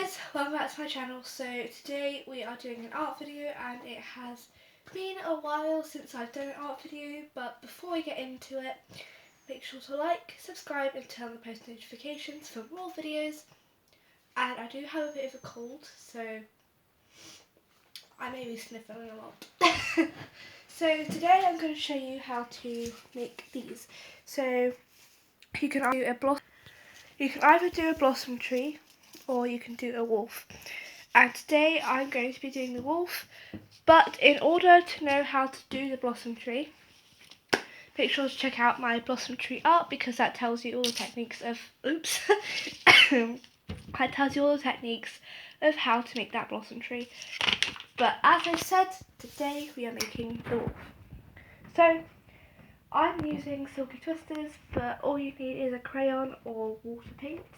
guys, welcome back to my channel. So today we are doing an art video, and it has been a while since I've done an art video, but before we get into it, make sure to like, subscribe and turn on the post notifications for more videos. And I do have a bit of a cold, so I may be sniffling a lot. So today I'm going to show you how to make these. So you can either do a blossom tree or you can do a wolf. And today I'm going to be doing the wolf, but in order to know how to do the blossom tree, make sure to check out my blossom tree art, because that tells you all the techniques of that tells you all the techniques of how to make that blossom tree. But as I said, today we are making the wolf. So I'm using Silky Twisters, but all you need is a crayon or water paints,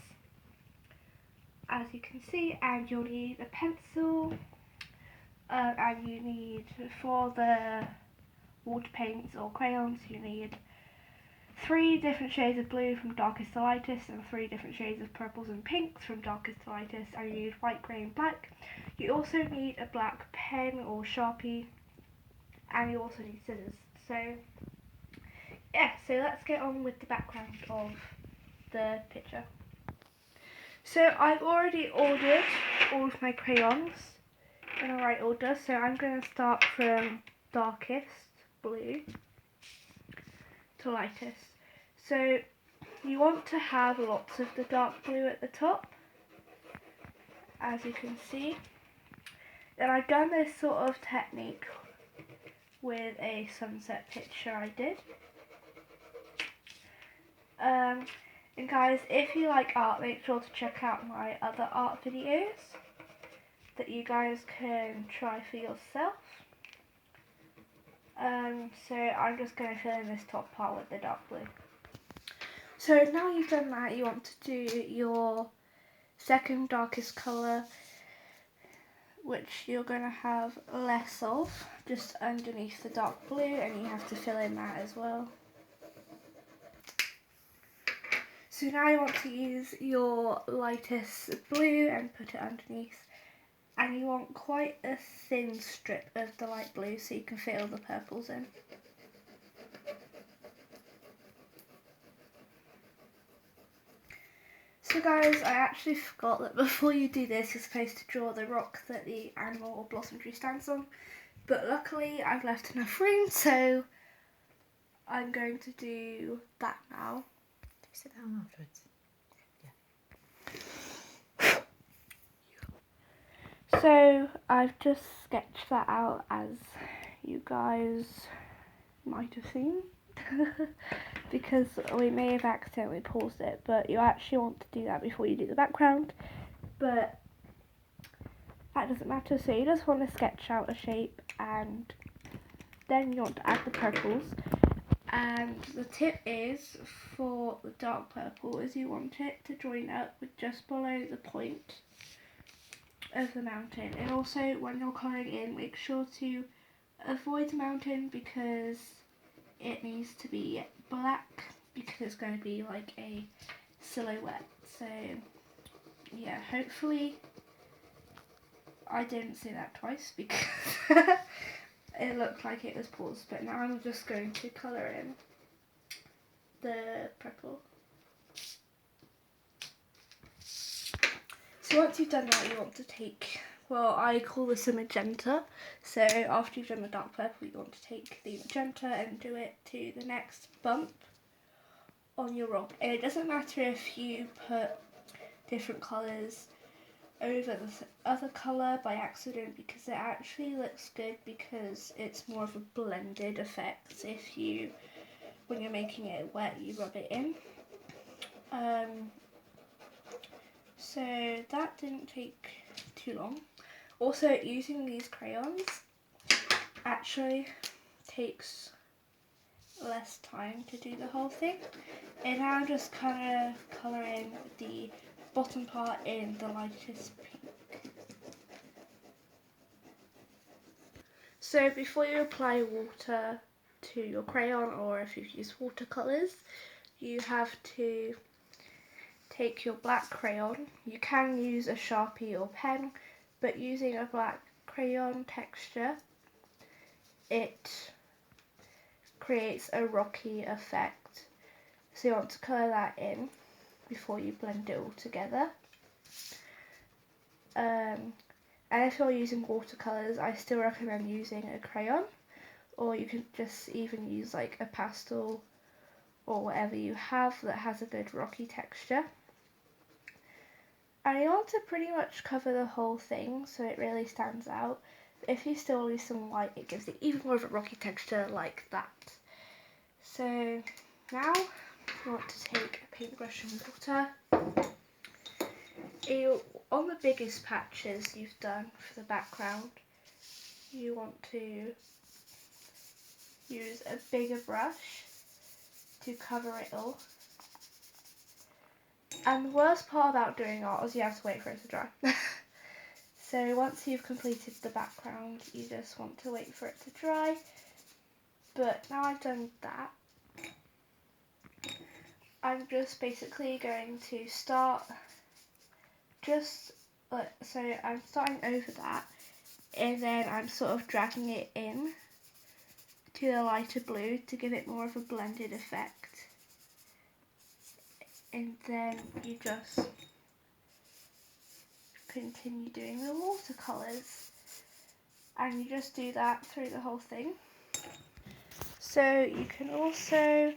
as you can see, and you'll need a pencil, and you need, for the water paints or crayons, you need 3 different shades of blue from darkest to lightest, and 3 different shades of purples and pinks from darkest to lightest, and you need white, grey and black. You also need a black pen or Sharpie, and you also need scissors. So yeah, so let's get on with the background of the picture. So I've already ordered all of my crayons in the right order, so I'm going to start from darkest blue to lightest. So you want to have lots of the dark blue at the top, as you can see. And I've done this sort of technique with a sunset picture I did. And guys, if you like art, make sure to check out my other art videos that you guys can try for yourself. So I'm just going to fill in this top part with the dark blue. So now you've done that, you want to do your second darkest colour, which you're going to have less of, just underneath the dark blue, and you have to fill in that as well. So now you want to use your lightest blue and put it underneath, and you want quite a thin strip of the light blue so you can fit all the purples in. So guys, I actually forgot that before you do this you're supposed to draw the rock that the animal or blossom tree stands on, but luckily I've left enough room, so I'm going to do that now. Sit down afterwards. Yeah. So I've just sketched that out, as you guys might have seen, because we may have accidentally paused it, but you actually want to do that before you do the background, but that doesn't matter. So you just want to sketch out a shape, and then you want to add the purples. And the tip is, for the dark purple, is you want it to join up with just below the point of the mountain. And also, when you're colouring in, make sure to avoid the mountain, because it needs to be black, because it's going to be like a silhouette. So yeah, hopefully I didn't say that twice, because it looked like it was paused, but now I'm just going to colour in the purple. So once you've done that, you want to take, well, I call this a magenta, so after you've done the dark purple, you want to take the magenta and do it to the next bump on your rock. And it doesn't matter if you put different colours over the other colour by accident, because it actually looks good, because it's more of a blended effect. If you, when you're making it wet, you rub it in. So that didn't take too long. Also, using these crayons actually takes less time to do the whole thing. And now I'm just kind of colouring the bottom part in the lightest pink. So before you apply water to your crayon, or if you've used watercolours, you have to take your black crayon. You can use a Sharpie or pen, but using a black crayon texture, it creates a rocky effect. So you want to colour that in before you blend it all together. And if you're using watercolours, I still recommend using a crayon, or you can just even use like a pastel or whatever you have that has a good rocky texture. And you want to pretty much cover the whole thing so it really stands out. If you still leave some white, it gives it even more of a rocky texture like that. So now you want to take a paintbrush and water. On the biggest patches you've done for the background, you want to use a bigger brush to cover it all. And the worst part about doing art is you have to wait for it to dry. So once you've completed the background, you just want to wait for it to dry. But now I've done that, I'm just basically going to start so I'm starting over that, and then I'm sort of dragging it in to the lighter blue to give it more of a blended effect. And then you just continue doing the watercolours, and you just do that through the whole thing. So you can also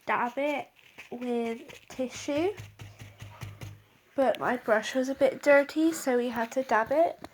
dab it with tissue, but my brush was a bit dirty, so we had to dab it.